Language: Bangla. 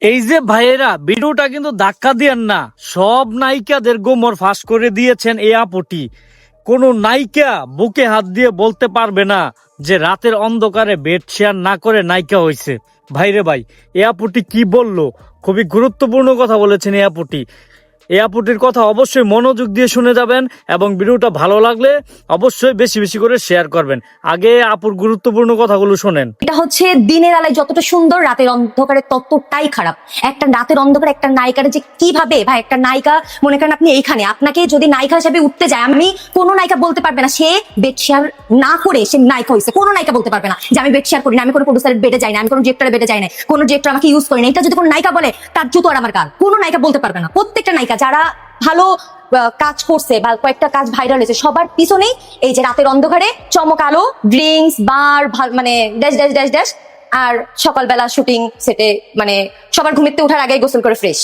এই যে ভাইয়েরা, ভিডিওটা কিন্তু ধাক্কা দিয়েন না। সব নায়িকাদের গোমর ফাঁস করে দিয়েছেন এই আপুটি। কোন নায়িকা বুকে হাত দিয়ে বলতে পারবে না যে রাতের অন্ধকারে বেড শেয়ার না করে নায়িকা হয়েছে। ভাইরে ভাই, এই আপুটি কি বললো, খুবই গুরুত্বপূর্ণ কথা বলেছেন এই আপুটি। এই আপুটির কথা অবশ্যই মনোযোগ দিয়ে শুনে যাবেন এবং ভিডিওটা ভালো লাগলে অবশ্যই বেশি বেশি করে শেয়ার করবেন। আগে আপুর গুরুত্বপূর্ণ কথাগুলো শোনেন। এটা হচ্ছে দিনের আলোয় যতটা সুন্দর, রাতের অন্ধকারে ততটাই খারাপ। একটা রাতের অন্ধকারে একটা নায়িকার যে কিভাবে, ভাই একটা নায়িকা মনে করেন আপনি এইখানে, আপনাকে যদি নায়িকা হিসেবে উঠতে যায়, আমি কোনো নায়িকা বলতে পারবে না সে বেড শেয়ার না করে সে নায়িকা হয়েছে। কোনো নায়িকা বলতে পারবে না যে আমি বেড শেয়ার করি না, আমি কোনো প্রডিউসারের বেডে যাই না, আমি কোনো ডিরেক্টরের বেডে যাই না, কোনো ডিরেক্টর আমাকে ইউজ করি না। এটা যদি কোনো নায়িকা বলে তার জুতো আর আমার গাল। কোনো নায়িকা বলতে পারবে না। প্রত্যেকটা নায়িকা যারা ভালো কাজ করছে বা কয়েকটা কাজ ভাইরাল হয়েছে, সবার পিছনেই এই যে রাতের অন্ধকারে চমক আলো, ড্রিঙ্কস, বার, মানে ড্যাশ ড্যাশ ড্যাশ ড্যাশ, আর সকালবেলা শুটিং সেটে মানে সবার ঘুমিতে ওঠার আগে গোসল করে ফ্রেশ।